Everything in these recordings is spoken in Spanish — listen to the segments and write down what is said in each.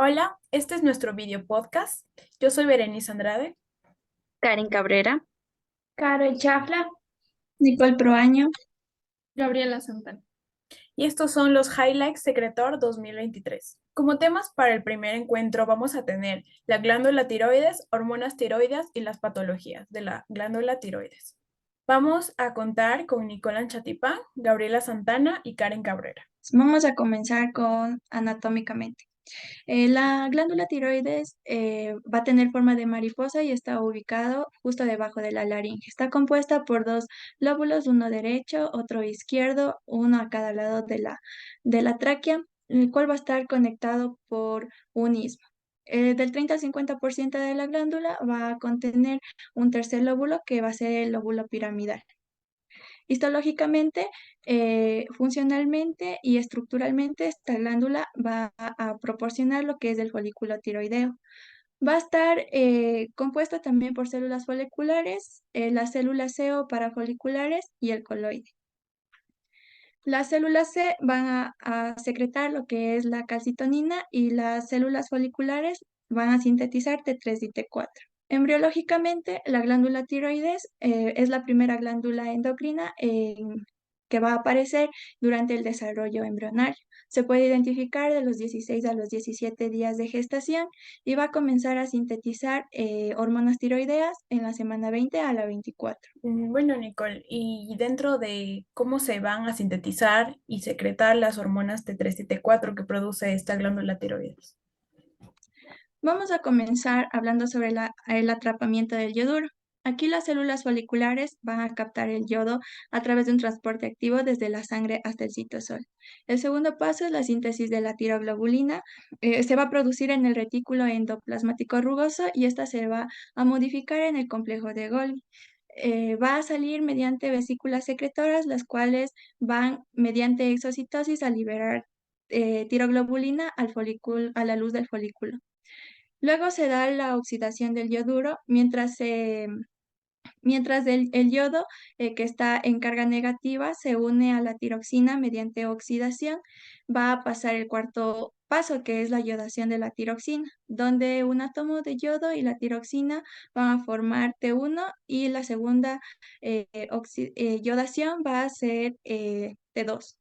Hola, este es nuestro video podcast. Yo soy Berenice Andrade Karen Cabrera. Caro Chafla. Nicole Proaño. Gabriela Santana. y estos son los Highlights Secretor 2023. Como temas para el primer encuentro vamos a tener la glándula tiroides, hormonas tiroides y las patologías de la glándula tiroides. Vamos a contar con Nicole Anchatipán, Gabriela Santana y Karen Cabrera. Vamos a comenzar con anatómicamente. La glándula tiroides va a tener forma de mariposa y está ubicado justo debajo de la laringe. Está compuesta por dos lóbulos, uno derecho, otro izquierdo, uno a cada lado de la tráquea, el cual va a estar conectado por un istmo. Del 30 al 50% de la glándula va a contener un tercer lóbulo que va a ser el lóbulo piramidal. Histológicamente, funcionalmente y estructuralmente, esta glándula va a proporcionar lo que es el folículo tiroideo. Va a estar compuesta también por células foliculares, las células C o parafoliculares y el coloide. Las células C van a secretar lo que es la calcitonina y las células foliculares van a sintetizar T3 y T4. Embriológicamente, la glándula tiroides es la primera glándula endocrina que va a aparecer durante el desarrollo embrionario. Se puede identificar de los 16 a los 17 días de gestación y va a comenzar a sintetizar hormonas tiroideas en la semana 20 a la 24. Bueno, Nicole, y dentro de cómo se van a sintetizar y secretar las hormonas T3 y T4 que produce esta glándula tiroides. Vamos a comenzar hablando sobre el atrapamiento del yoduro. Aquí las células foliculares van a captar el yodo a través de un transporte activo desde la sangre hasta el citosol. El segundo paso es la síntesis de la tiroglobulina. Se va a producir en el retículo endoplasmático rugoso y esta se va a modificar en el complejo de Golgi. Va a salir mediante vesículas secretoras, las cuales van mediante exocitosis a liberar tiroglobulina a la luz del folículo. Luego se da la oxidación del yoduro, mientras el yodo que está en carga negativa se une a la tiroxina mediante oxidación, va a pasar el cuarto paso, que es la yodación de la tiroxina, donde un átomo de yodo y la tiroxina van a formar T1 y la segunda yodación va a ser T2.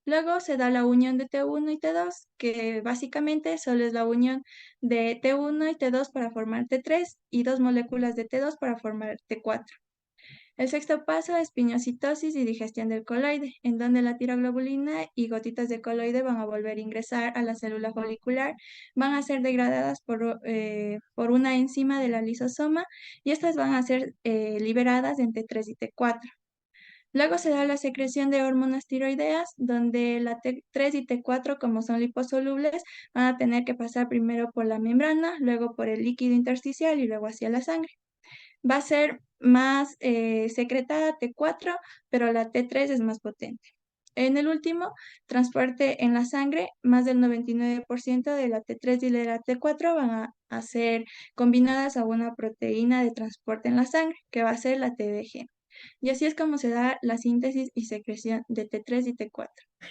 Luego se da la unión de T1 y T2, que básicamente solo es la unión de T1 y T2 para formar T3 y dos moléculas de T2 para formar T4. El sexto paso es piñocitosis y digestión del coloide, en donde la tiroglobulina y gotitas de coloide van a volver a ingresar a la célula folicular, van a ser degradadas por una enzima de la lisosoma y estas van a ser liberadas en T3 y T4. Luego se da la secreción de hormonas tiroideas, donde la T3 y T4, como son liposolubles, van a tener que pasar primero por la membrana, luego por el líquido intersticial y luego hacia la sangre. Va a ser más secretada T4, pero la T3 es más potente. En el último transporte en la sangre, más del 99% de la T3 y de la T4 van a ser combinadas a una proteína de transporte en la sangre, que va a ser la TBG. Y así es como se da la síntesis y secreción de T3 y T4.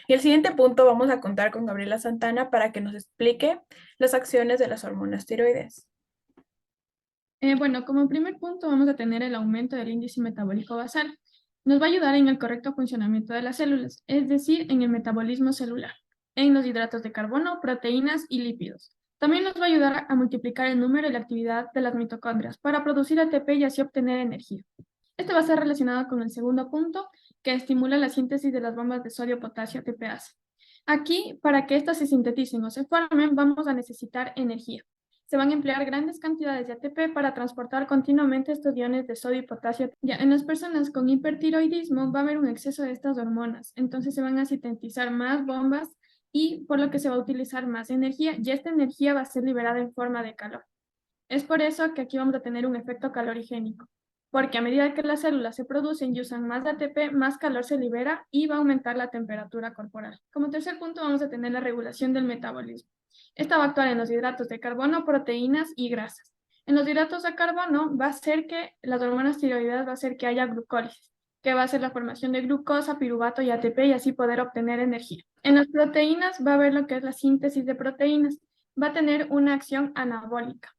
Y el siguiente punto vamos a contar con Gabriela Santana para que nos explique las acciones de las hormonas tiroides. Bueno, como primer punto vamos a tener el aumento del índice metabólico basal. Nos va a ayudar en el correcto funcionamiento de las células, es decir, en el metabolismo celular, en los hidratos de carbono, proteínas y lípidos. También nos va a ayudar a multiplicar el número y la actividad de las mitocondrias para producir ATP y así obtener energía. Esto va a ser relacionado con el segundo punto, que estimula la síntesis de las bombas de sodio-potasio ATPase. Aquí, para que éstas se sinteticen o se formen, vamos a necesitar energía. Se van a emplear grandes cantidades de ATP para transportar continuamente estos iones de sodio y potasio. Ya en las personas con hipertiroidismo va a haber un exceso de estas hormonas, entonces se van a sintetizar más bombas y por lo que se va a utilizar más energía y esta energía va a ser liberada en forma de calor. Es por eso que aquí vamos a tener un efecto calorigénico, porque a medida que las células se producen y usan más ATP, más calor se libera y va a aumentar la temperatura corporal. Como tercer punto vamos a tener la regulación del metabolismo. Esta va a actuar en los hidratos de carbono, proteínas y grasas. En los hidratos de carbono va a hacer que las hormonas tiroideas va a hacer que haya glucólisis, que va a ser la formación de glucosa, piruvato y ATP y así poder obtener energía. En las proteínas va a haber lo que es la síntesis de proteínas. va a tener una acción anabólica,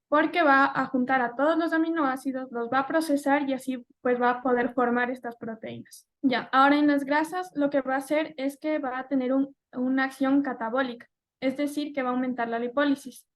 porque va a juntar a todos los aminoácidos, los va a procesar y así pues va a poder formar estas proteínas. Ya, ahora en las grasas lo que va a hacer es que va a tener una acción catabólica, es decir, que va a aumentar la lipólisis.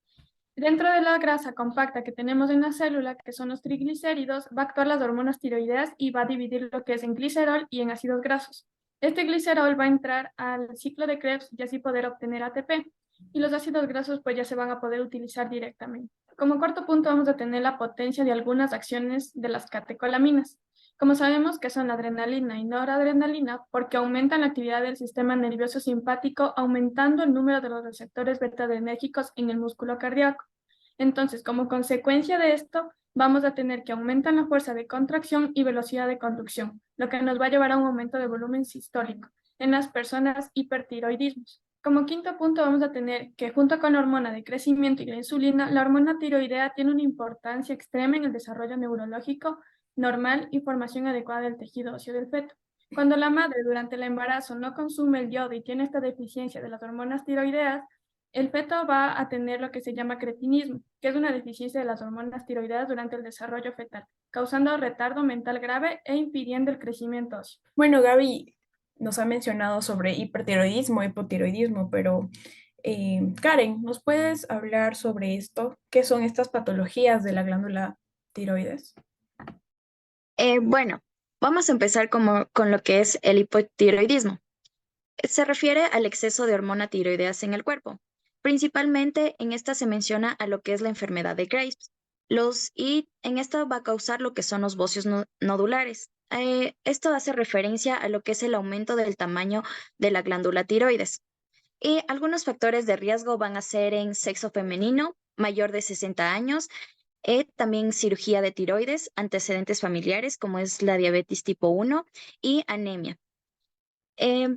Dentro de la grasa compacta que tenemos en la célula, que son los triglicéridos, va a actuar las hormonas tiroideas y va a dividir lo que es en glicerol y en ácidos grasos. Este glicerol va a entrar al ciclo de Krebs y así poder obtener ATP. Y los ácidos grasos pues ya se van a poder utilizar directamente. Como cuarto punto vamos a tener la potencia de algunas acciones de las catecolaminas. Como sabemos que son la adrenalina y noradrenalina porque aumentan la actividad del sistema nervioso simpático, aumentando el número de los receptores beta-adrenérgicos en el músculo cardíaco. Entonces, como consecuencia de esto, vamos a tener que aumentan la fuerza de contracción y velocidad de conducción, lo que nos va a llevar a un aumento de volumen sistólico en las personas hipertiroidismos. Como quinto punto vamos a tener que junto con la hormona de crecimiento y la insulina, la hormona tiroidea tiene una importancia extrema en el desarrollo neurológico normal y formación adecuada del tejido óseo del feto. Cuando la madre durante el embarazo no consume el yodo y tiene esta deficiencia de las hormonas tiroideas, el feto va a tener lo que se llama cretinismo, que es una deficiencia de las hormonas tiroideas durante el desarrollo fetal, causando retardo mental grave e impidiendo el crecimiento óseo. Bueno, Gaby nos ha mencionado sobre hipertiroidismo, hipotiroidismo, pero Karen, ¿nos puedes hablar sobre esto? ¿Qué son estas patologías de la glándula tiroides? Bueno, vamos a empezar con lo que es el hipotiroidismo. Se refiere al exceso de hormona tiroideas en el cuerpo. Principalmente en esta se menciona a lo que es la enfermedad de Graves. Y en esta va a causar lo que son los bocios nodulares. Esto hace referencia a lo que es el aumento del tamaño de la glándula tiroides. Y algunos factores de riesgo van a ser en sexo femenino, mayor de 60 años, también cirugía de tiroides, antecedentes familiares como es la diabetes tipo 1 y anemia. Eh,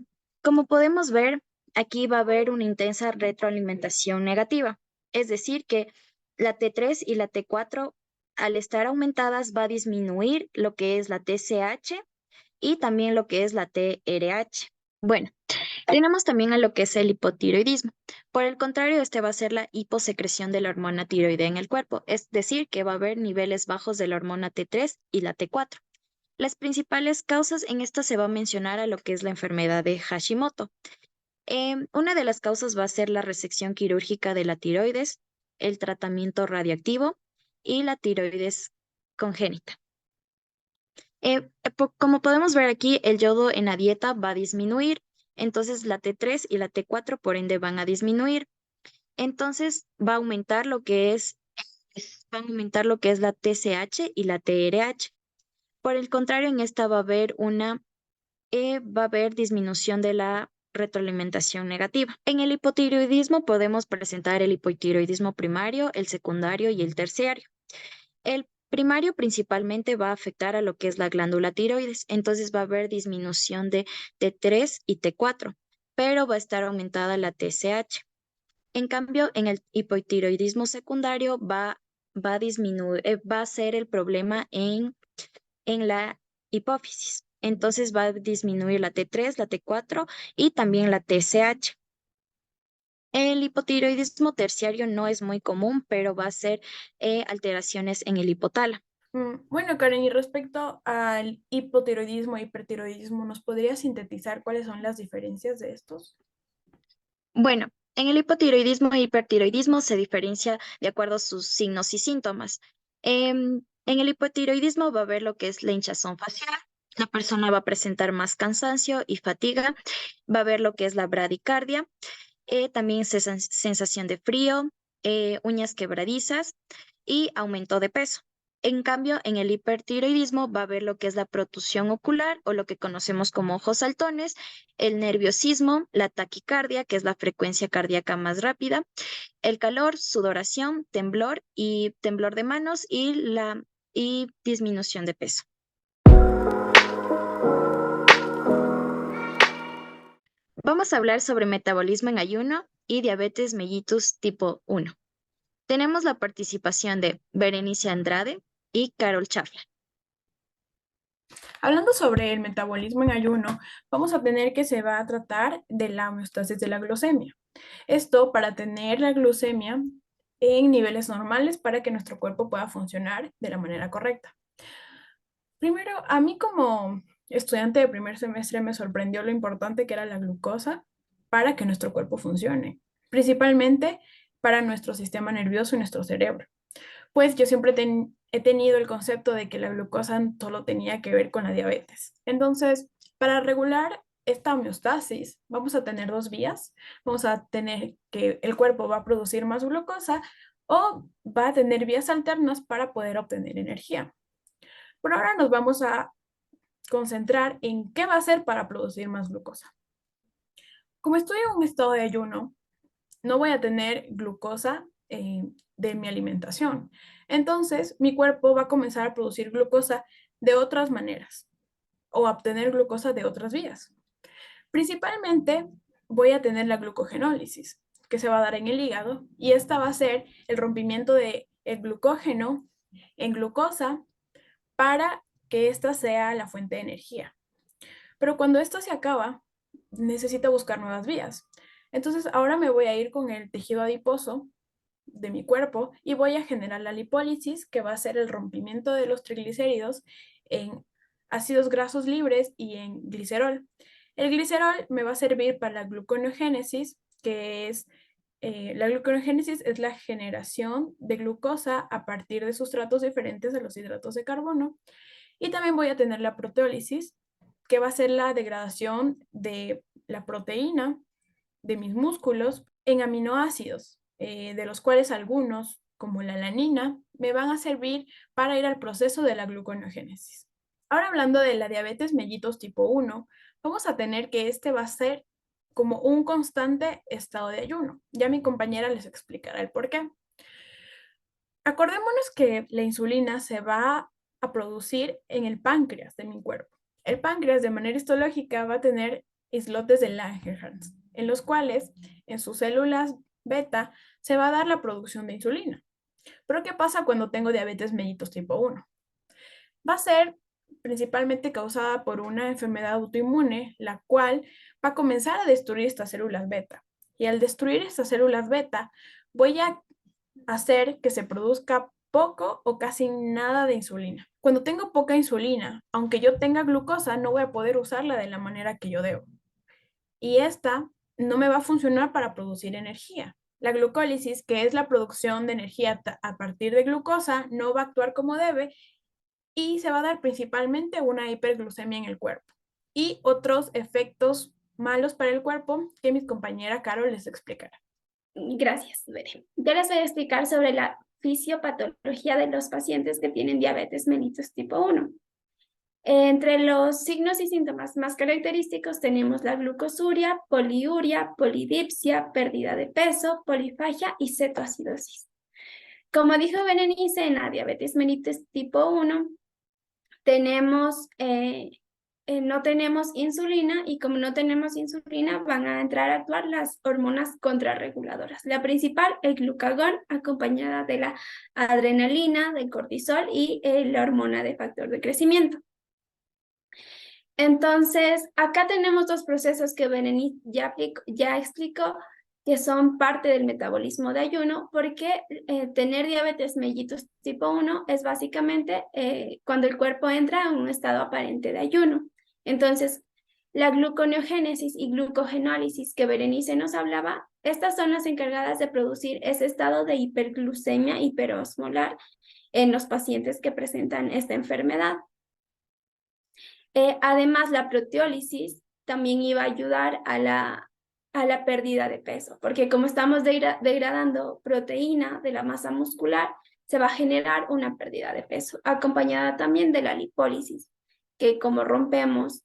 Como podemos ver, aquí va a haber una intensa retroalimentación negativa, es decir, que la T3 y la T4, al estar aumentadas, va a disminuir lo que es la TSH y también lo que es la TRH. Bueno, tenemos también a lo que es el hipotiroidismo. Por el contrario, este va a ser la hiposecreción de la hormona tiroidea en el cuerpo, es decir, que va a haber niveles bajos de la hormona T3 y la T4. Las principales causas en esta se va a mencionar a lo que es la enfermedad de Hashimoto. Una de las causas va a ser la resección quirúrgica de la tiroides, el tratamiento radiactivo y la tiroides congénita. Como podemos ver aquí, el yodo en la dieta va a disminuir, entonces la T3 y la T4 por ende van a disminuir. Entonces va a aumentar la TSH y la TRH. Por el contrario, en esta va a haber disminución de la retroalimentación negativa. En el hipotiroidismo podemos presentar el hipotiroidismo primario, el secundario y el terciario. El primario principalmente va a afectar a lo que es la glándula tiroides, entonces va a haber disminución de T3 y T4, pero va a estar aumentada la TSH. En cambio, en el hipotiroidismo secundario va a disminuir, va a ser el problema en la hipófisis. Entonces va a disminuir la T3, la T4 y también la TSH. El hipotiroidismo terciario no es muy común, pero va a ser alteraciones en el hipotálamo. Bueno, Karen, y respecto al hipotiroidismo e hipertiroidismo, ¿nos podrías sintetizar cuáles son las diferencias de estos? Bueno, en el hipotiroidismo e hipertiroidismo se diferencia de acuerdo a sus signos y síntomas. En el hipotiroidismo va a haber lo que es la hinchazón facial, la persona va a presentar más cansancio y fatiga, va a haber lo que es la bradicardia, también sensación de frío, uñas quebradizas y aumento de peso. En cambio, en el hipertiroidismo va a haber lo que es la protusión ocular o lo que conocemos como ojos saltones, el nerviosismo, la taquicardia, que es la frecuencia cardíaca más rápida, el calor, sudoración, temblor y temblor de manos y disminución de peso. Vamos a hablar sobre metabolismo en ayuno y diabetes mellitus tipo 1. Tenemos la participación de Berenice Andrade y Carol Chafla. Hablando sobre el metabolismo en ayuno, vamos a tener que se va a tratar de la homeostasis de la glucemia. Esto para tener la glucemia en niveles normales para que nuestro cuerpo pueda funcionar de la manera correcta. Primero, a mí como estudiante de primer semestre me sorprendió lo importante que era la glucosa para que nuestro cuerpo funcione, principalmente para nuestro sistema nervioso y nuestro cerebro. Pues yo siempre he tenido el concepto de que la glucosa solo tenía que ver con la diabetes. Entonces, para regular esta homeostasis, vamos a tener dos vías. Vamos a tener que el cuerpo va a producir más glucosa o va a tener vías alternas para poder obtener energía. Por ahora nos vamos a concentrar en qué va a hacer para producir más glucosa. Como estoy en un estado de ayuno, no voy a tener glucosa de mi alimentación. Entonces, mi cuerpo va a comenzar a producir glucosa de otras maneras o a obtener glucosa de otras vías. Principalmente voy a tener la glucogenólisis, que se va a dar en el hígado, y esta va a ser el rompimiento del glucógeno en glucosa para que esta sea la fuente de energía. Pero cuando esto se acaba, necesito buscar nuevas vías. Entonces, ahora me voy a ir con el tejido adiposo de mi cuerpo y voy a generar la lipólisis, que va a ser el rompimiento de los triglicéridos en ácidos grasos libres y en glicerol. El glicerol me va a servir para la gluconeogénesis, que es la gluconeogénesis es la generación de glucosa a partir de sustratos diferentes de los hidratos de carbono. Y también voy a tener la proteólisis, que va a ser la degradación de la proteína de mis músculos en aminoácidos, de los cuales algunos, como la alanina, me van a servir para ir al proceso de la gluconeogénesis. Ahora hablando de la diabetes mellitus tipo 1, vamos a tener que este va a ser como un constante estado de ayuno. Ya mi compañera les explicará el por qué. Acordémonos que la insulina se va a producir en el páncreas de mi cuerpo. El páncreas de manera histológica va a tener islotes de Langerhans, en los cuales en sus células beta se va a dar la producción de insulina. Pero ¿qué pasa cuando tengo diabetes mellitus tipo 1? Va a ser principalmente causada por una enfermedad autoinmune, la cual va a comenzar a destruir estas células beta. Y al destruir estas células beta, voy a hacer que se produzca poco o casi nada de insulina. Cuando tengo poca insulina, aunque yo tenga glucosa, no voy a poder usarla de la manera que yo debo. Y esta no me va a funcionar para producir energía. La glucólisis, que es la producción de energía a partir de glucosa, no va a actuar como debe y se va a dar principalmente una hiperglucemia en el cuerpo y otros efectos malos para el cuerpo que mi compañera Carol les explicará. Gracias, Bere. Yo les voy a explicar sobre la fisiopatología de los pacientes que tienen diabetes mellitus tipo 1. Entre los signos y síntomas más característicos tenemos la glucosuria, poliuria, polidipsia, pérdida de peso, polifagia y cetoacidosis. Como dijo Berenice, en la diabetes mellitus tipo 1 no tenemos insulina, y como no tenemos insulina van a entrar a actuar las hormonas contrarreguladoras. La principal, el glucagón, acompañada de la adrenalina, del cortisol y la hormona de factor de crecimiento. Entonces, acá tenemos dos procesos que Berenice ya explicó, que son parte del metabolismo de ayuno, porque tener diabetes mellitus tipo 1 es básicamente cuando el cuerpo entra en un estado aparente de ayuno. Entonces, la gluconeogénesis y glucogenólisis que Berenice nos hablaba, estas son las encargadas de producir ese estado de hiperglucemia hiperosmolar en los pacientes que presentan esta enfermedad. Además, la proteólisis también iba a ayudar a la pérdida de peso, porque como estamos degradando proteína de la masa muscular, se va a generar una pérdida de peso, acompañada también de la lipólisis, que como rompemos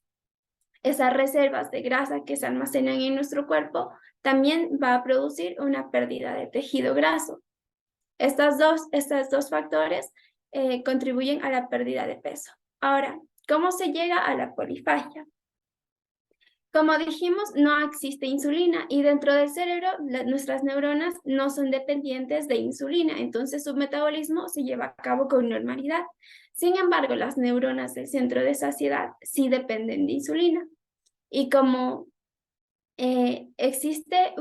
esas reservas de grasa que se almacenan en nuestro cuerpo, también va a producir una pérdida de tejido graso. Estos dos factores contribuyen a la pérdida de peso. Ahora, ¿cómo se llega a la polifagia? Como dijimos, no existe insulina y dentro del cerebro nuestras neuronas no son dependientes de insulina, entonces su metabolismo se lleva a cabo con normalidad. Sin embargo, las neuronas del centro de saciedad sí dependen de insulina. Y como no existe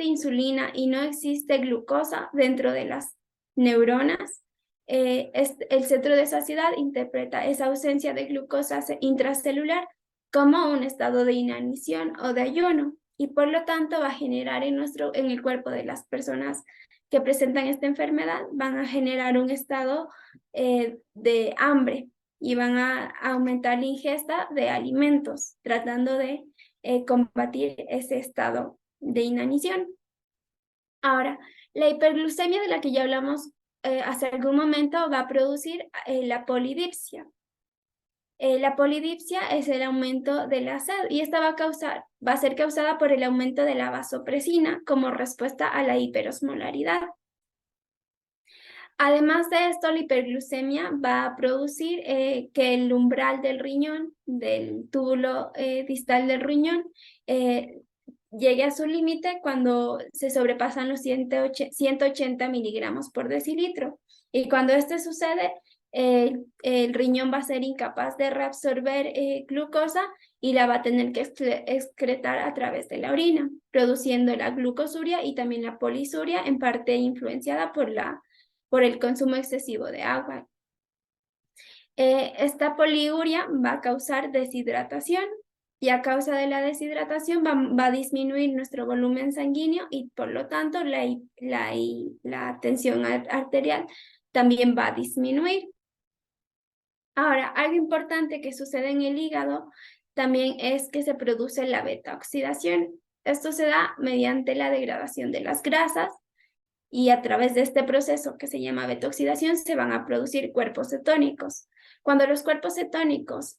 insulina y no existe glucosa dentro de las neuronas, el centro de saciedad interpreta esa ausencia de glucosa intracelular como un estado de inanición o de ayuno, y por lo tanto va a generar en el cuerpo de las personas que presentan esta enfermedad, van a generar un estado de hambre y van a aumentar la ingesta de alimentos, tratando de combatir ese estado de inanición. Ahora, la hiperglucemia de la que ya hablamos hace algún momento va a producir la polidipsia. La polidipsia es el aumento de la sed y esta va a ser causada por el aumento de la vasopresina como respuesta a la hiperosmolaridad. Además de esto, la hiperglucemia va a producir que el umbral del riñón, del túbulo distal del riñón, llegue a su límite cuando se sobrepasan los 180 miligramos por decilitro. Y cuando esto sucede, el riñón va a ser incapaz de reabsorber glucosa y la va a tener que excretar a través de la orina, produciendo la glucosuria y también la polisuria, en parte influenciada por el consumo excesivo de agua. Esta poliuria va a causar deshidratación y a causa de la deshidratación va a disminuir nuestro volumen sanguíneo y por lo tanto la tensión arterial también va a disminuir. Ahora, algo importante que sucede en el hígado también es que se produce la beta-oxidación. Esto se da mediante la degradación de las grasas y a través de este proceso que se llama beta-oxidación se van a producir cuerpos cetónicos. Cuando los cuerpos cetónicos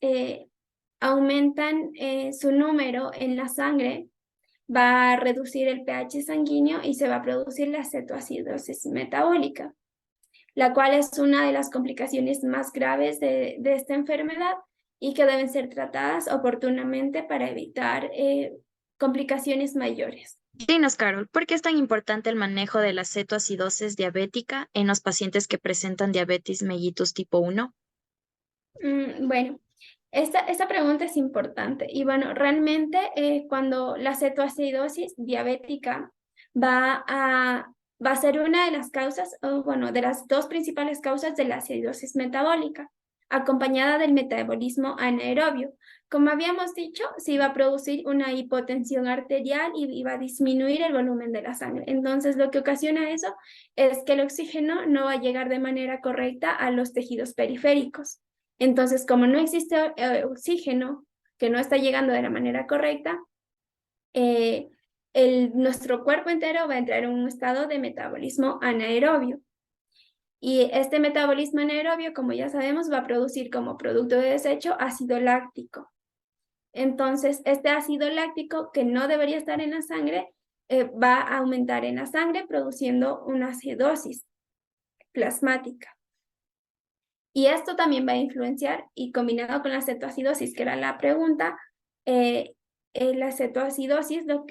aumentan su número en la sangre, va a reducir el pH sanguíneo y se va a producir la cetoacidosis metabólica, la cual es una de las complicaciones más graves de esta enfermedad y que deben ser tratadas oportunamente para evitar complicaciones mayores. Dinos, Carol, ¿por qué es tan importante el manejo de la cetoacidosis diabética en los pacientes que presentan diabetes mellitus tipo 1? Bueno, esta pregunta es importante y bueno, realmente cuando la cetoacidosis diabética va a ser una de las causas, o bueno, de las dos principales causas de la acidosis metabólica, acompañada del metabolismo anaerobio. Como habíamos dicho, se iba a producir una hipotensión arterial y iba a disminuir el volumen de la sangre. Entonces, lo que ocasiona eso es que el oxígeno no va a llegar de manera correcta a los tejidos periféricos. Entonces, como no existe oxígeno que no está llegando de la manera correcta, nuestro cuerpo entero va a entrar en un estado de metabolismo anaerobio. Y este metabolismo anaerobio, como ya sabemos, va a producir como producto de desecho ácido láctico. Entonces, este ácido láctico que no debería estar en la sangre, va a aumentar en la sangre produciendo una acidosis plasmática. Y esto también va a influenciar, y combinado con la cetoacidosis, que era la pregunta, la cetoacidosis, la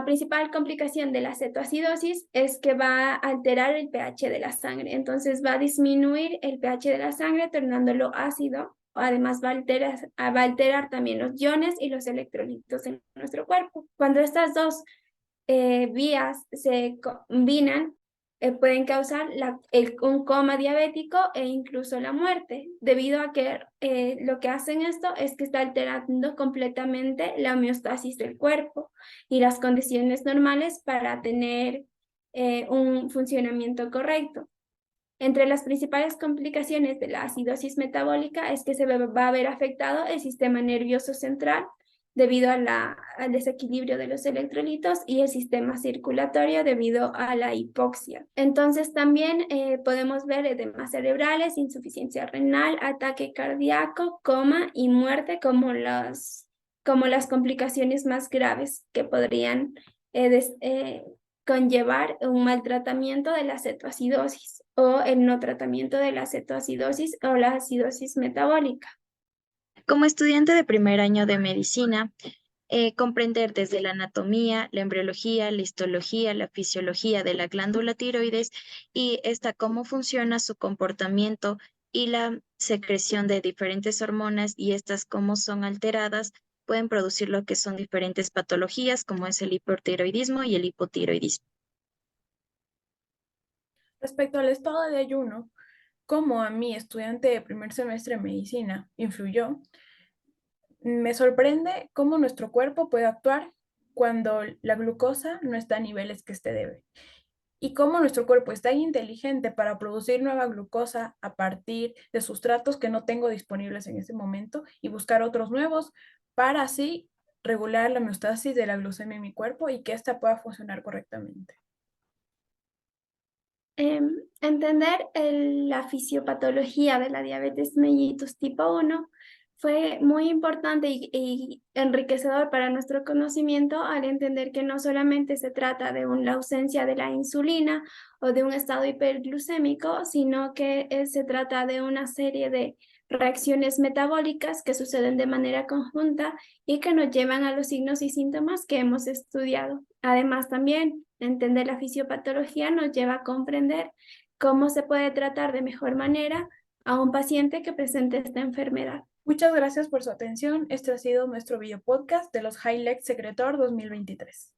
principal complicación de la cetoacidosis es que va a alterar el pH de la sangre. Entonces va a disminuir el pH de la sangre, tornándolo ácido. Además va a alterar también los iones y los electrolitos en nuestro cuerpo. Cuando estas dos vías se combinan, pueden causar un coma diabético e incluso la muerte, debido a que lo que hacen esto es que está alterando completamente la homeostasis del cuerpo y las condiciones normales para tener un funcionamiento correcto. Entre las principales complicaciones de la acidosis metabólica es que se va a ver afectado el sistema nervioso central, debido al desequilibrio de los electrolitos y el sistema circulatorio debido a la hipoxia. Entonces también podemos ver edemas cerebrales, insuficiencia renal, ataque cardíaco, coma y muerte como las complicaciones más graves que podrían conllevar un mal tratamiento de la cetoacidosis o el no tratamiento de la cetoacidosis o la acidosis metabólica. Como estudiante de primer año de medicina, comprender desde la anatomía, la embriología, la histología, la fisiología de la glándula tiroides y cómo funciona su comportamiento y la secreción de diferentes hormonas y estas cómo son alteradas pueden producir lo que son diferentes patologías como es el hipertiroidismo y el hipotiroidismo. Respecto al estado de ayuno, como a mí, estudiante de primer semestre de medicina, influyó, me sorprende cómo nuestro cuerpo puede actuar cuando la glucosa no está a niveles que esté debe. Y cómo nuestro cuerpo es tan inteligente para producir nueva glucosa a partir de sustratos que no tengo disponibles en ese momento y buscar otros nuevos para así regular la homeostasis de la glucemia en mi cuerpo y que ésta pueda funcionar correctamente. Entender la fisiopatología de la diabetes mellitus tipo 1 fue muy importante y enriquecedor para nuestro conocimiento al entender que no solamente se trata de la ausencia de la insulina o de un estado hiperglucémico, sino que se trata de una serie de reacciones metabólicas que suceden de manera conjunta y que nos llevan a los signos y síntomas que hemos estudiado. Además, también entender la fisiopatología nos lleva a comprender cómo se puede tratar de mejor manera a un paciente que presente esta enfermedad. Muchas gracias por su atención. Este ha sido nuestro video podcast de los Highlights Secretor 2023.